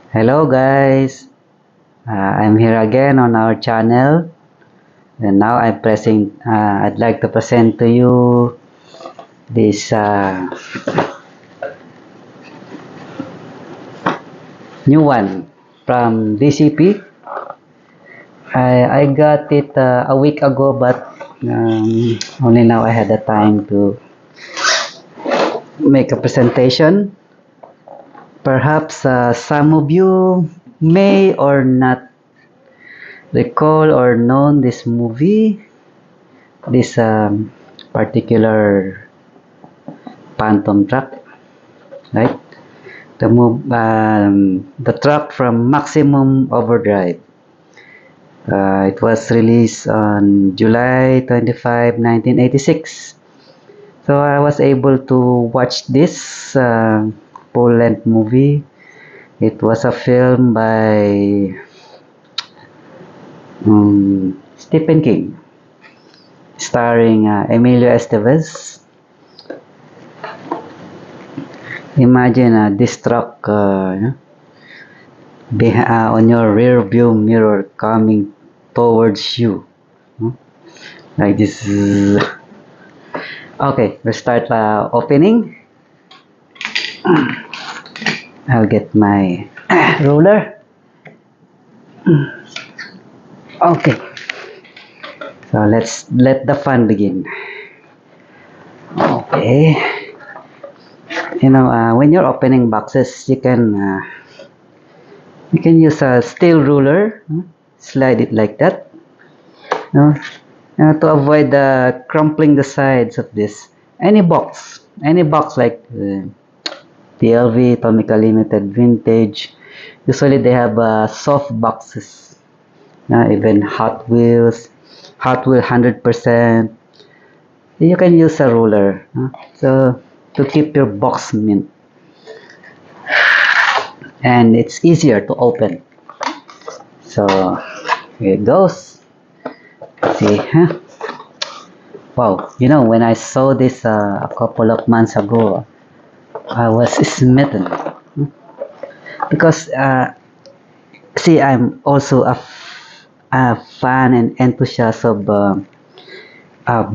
Hello guys, I'm here again on our channel and now I'd like to present to you this new one from DCP. I got it a week ago, but only now I had the time to make a presentation. Perhaps some of you may or not recall or known this movie, this particular Phantom truck, right? The truck from Maximum Overdrive. It was released on July 25, 1986. So I was able to watch this full-length movie. It was a film by Stephen King, starring Emilio Estevez. Imagine this truck on your rear view mirror coming towards you, like this. Okay, let's start opening. I'll get my ruler. Okay, so let's let the fun begin. Okay, when you're opening boxes, you can use a steel ruler, slide it like that, you to avoid crumpling the sides of this. Any box like TLV, Tomica Limited, Vintage. Usually they have soft boxes. Even Hot Wheel 100%. You can use a ruler so to keep your box mint, and it's easier to open. So here it goes. See, huh? Wow, when I saw this a couple of months ago, I was smitten because see, I'm also a fan and enthusiast of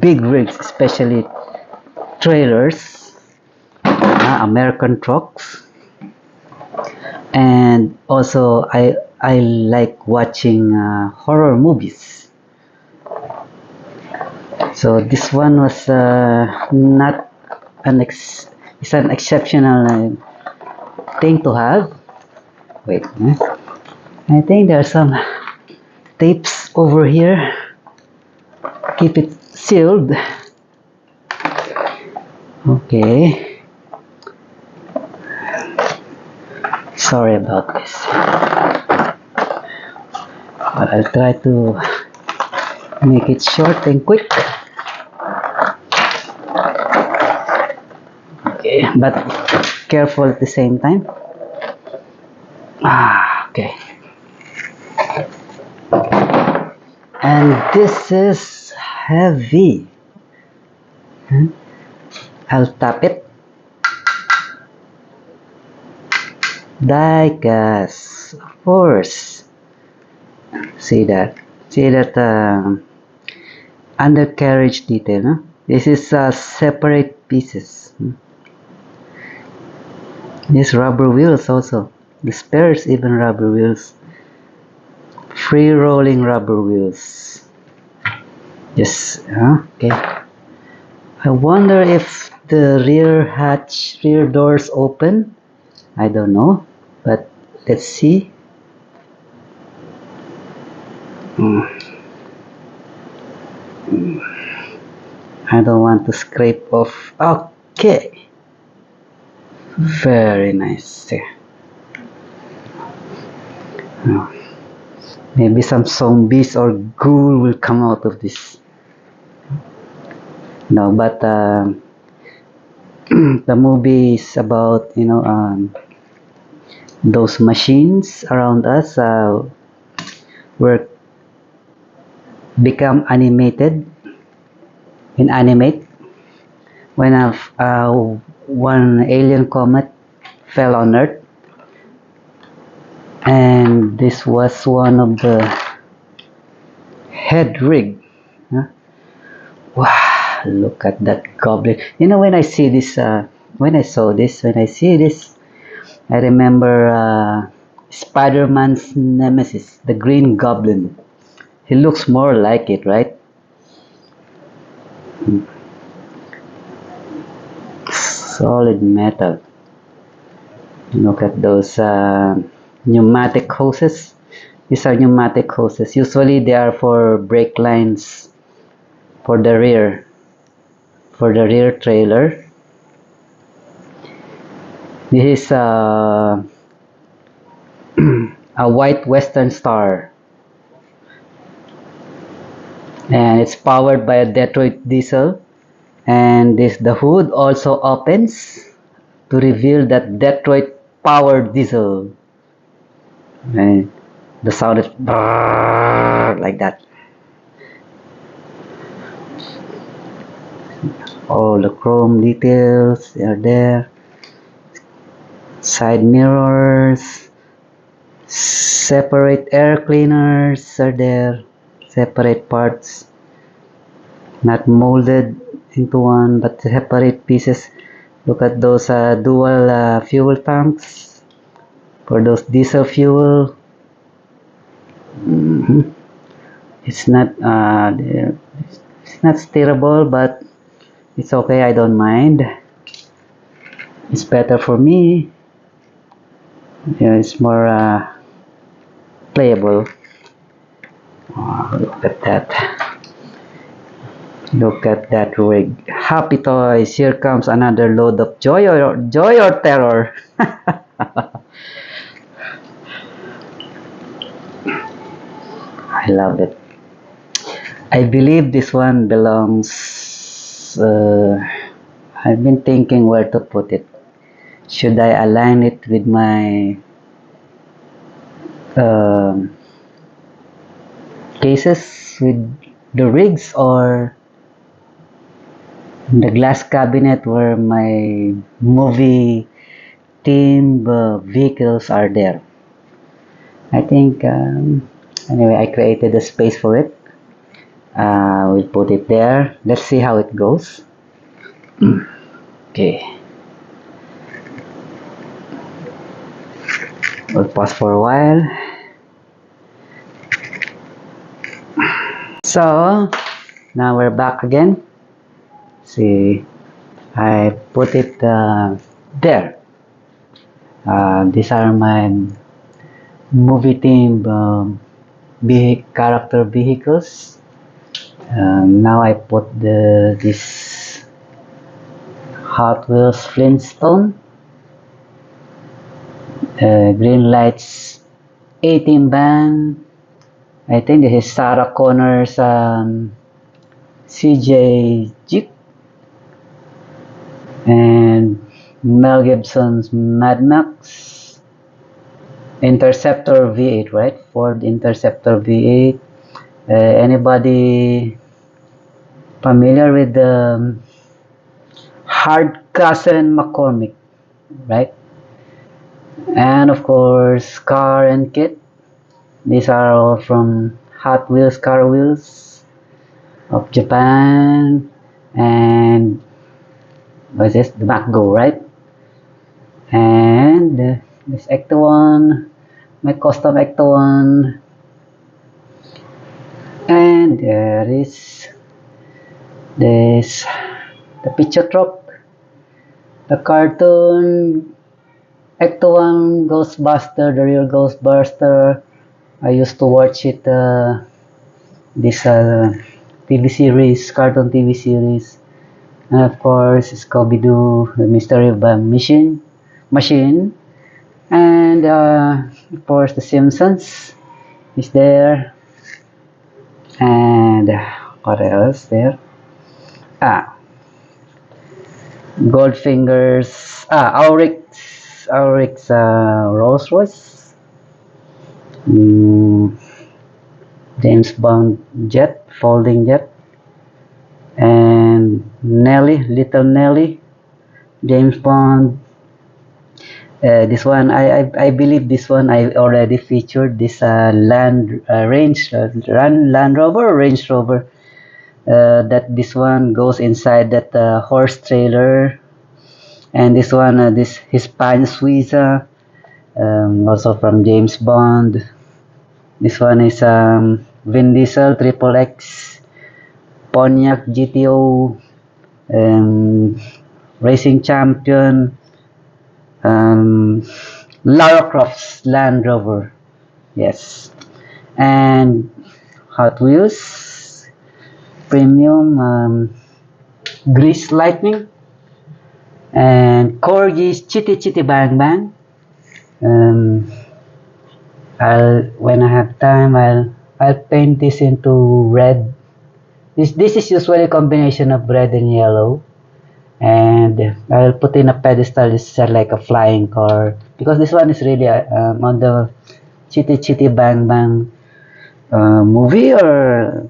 big rigs, especially trailers, American trucks, and also I like watching horror movies. So this one was not it's an exceptional thing to have. Wait, I think there are some tapes over here. Keep it sealed. Okay. Sorry about this. But I'll try to make it short and quick. Okay, but careful at the same time. Okay. And this is heavy. I'll tap it. Diecast, of course. See that? See that undercarriage detail? Huh? This is separate pieces. These rubber wheels also. The spares even rubber wheels. Free rolling rubber wheels. Yes. Okay. I wonder if the rear doors open. I don't know, but let's see. I don't want to scrape off. Okay. Very nice. Maybe some zombies or ghoul will come out of this. No, but the movie is about those machines around us were become inanimate when one alien comet fell on Earth. And this was one of the head rig. Huh? Wow, look at that goblin. You know, when I see this, when I see this, I remember Spider-Man's nemesis, the Green Goblin. He looks more like it, right? Solid metal. Look at those pneumatic hoses. These are pneumatic hoses. Usually they are for brake lines for the rear trailer. This is a white Western Star, and it's powered by a Detroit diesel. And the hood also opens to reveal that Detroit powered diesel. And the sound is like that. All the chrome details are there. Side mirrors, separate air cleaners are there, separate parts, not molded into one but separate pieces. Look at those dual fuel tanks for those diesel fuel. It's not steerable, but it's okay, I don't mind. It's better for me. Yeah, it's more playable. Oh, look at that. Look at that rig. Happy toys. Here comes another load of joy or terror. I love it. I believe this one belongs. I've been thinking where to put it. Should I align it with my cases with the rigs, or the glass cabinet where my movie theme vehicles are there? I think anyway, I created a space for it. We'll put it there. Let's see how it goes. Okay, we'll pause for a while. So now we're back again. See, I put it there. These are my movie theme character vehicles. Now I put this Hot Wheels Flintstone, Green Lights 18 band. I think this is Sarah Connor's CJ Jeep, and Mel Gibson's Mad Max, Interceptor V8, right? Ford Interceptor V8. Anybody familiar with the Hardcastle and McCormick, right? And of course, Car and Kit. These are all from Hot Wheels Car Wheels of Japan. And what is this? The MacGo, right? And this Ecto-1, my custom Ecto-1. And there is this, the picture truck, the cartoon Ecto-1 Ghostbuster, the real Ghostbuster. I used to watch it, this TV series, cartoon TV series. And of course, Scooby-Doo, The Mystery of the Machine. And of course, The Simpsons is there. And what else there? Goldfinger's, Auric's Rolls Royce. James Bond jet, folding jet. And Nelly, little Nelly, James Bond. This one, I believe this one I already featured this Land Rover or Range Rover. That this one goes inside that horse trailer, and this one this Hispania Suiza, also from James Bond. This one is Vin Diesel Triple X Pontiac GTO, Racing Champion, um, Lara Croft's Land Rover. Yes, and Hot Wheels Premium Grease Lightning, and Corgi's Chitty Chitty Bang Bang. Um, I'll when I have time, I'll paint this into red. This is usually a combination of red and yellow, and I'll put in a pedestal. It's like a flying car because this one is really on the Chitty Chitty Bang Bang movie or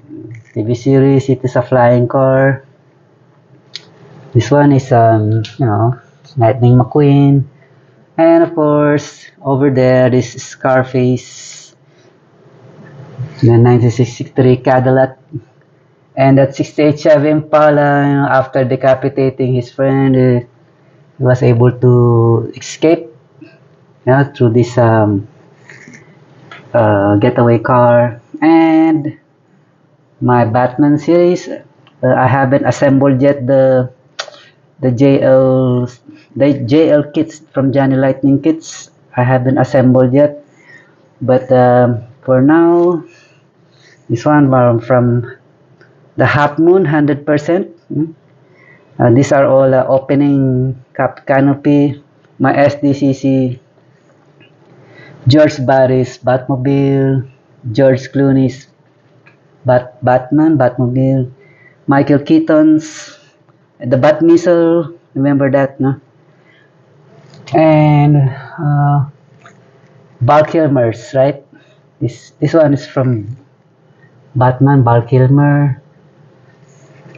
TV series. It is a flying car. This one is Lightning McQueen, and of course over there is Scarface, the 1963 Cadillac, and that 68 Chevy Impala. After decapitating his friend, he was able to escape, through this getaway car. And my Batman series, I haven't assembled yet the JL the JL kits from Johnny Lightning kits. I haven't assembled yet, but for now, this one from the Half Moon 100%. These are all opening cap canopy. My SDCC, George Barris Batmobile, George Clooney's Batmobile, Michael Keaton's the Bat Missile. Remember that, no? And Val Kilmer's, right? This one is from Batman, Val Kilmer.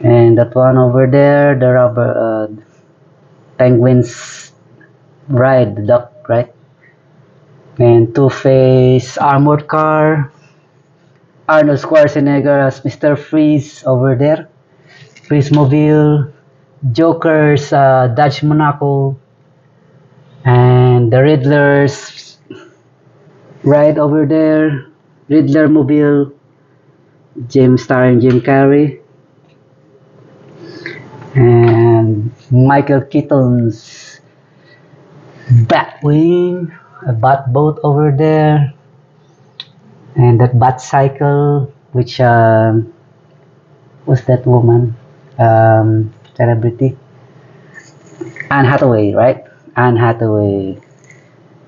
And that one over there, the rubber penguins ride the duck, right? And Two-Face armored car, Arnold Schwarzenegger as Mr. Freeze over there, Freeze Mobile, Joker's Dodge Monaco, and the Riddler's ride over there, Riddler Mobile, starring Jim Carrey, and Michael Keaton's Batwing, a bat boat over there, and that bat cycle, which was that woman, celebrity, Anne Hathaway, right? Anne Hathaway,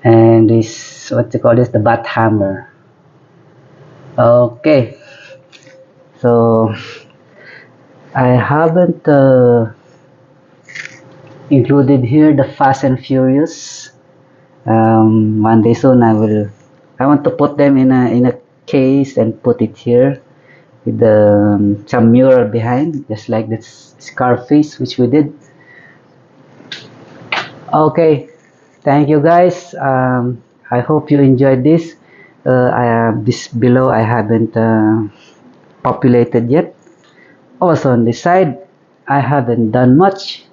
and this what you call this, the bat hammer. Okay, so I haven't included here the Fast and Furious. One day soon I want to put them in a case and put it here with some mural behind, just like this Scarface, which we did. Okay, thank you guys. I hope you enjoyed this. This below I haven't populated yet. Also on this side, I haven't done much.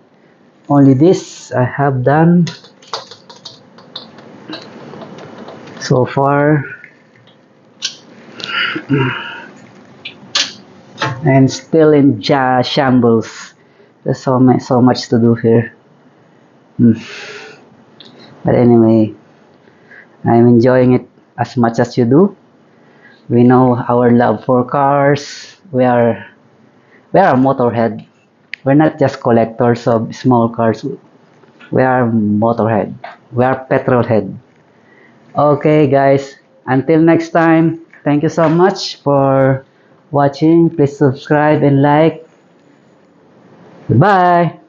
Only this I have done so far, and still in shambles. There's so much to do here. But anyway, I'm enjoying it as much as you do. We know our love for cars. We are motorhead. We're not just collectors of small cars. We are motorhead. We are petrolhead. Okay, guys. Until next time, thank you so much for watching. Please subscribe and like. Goodbye.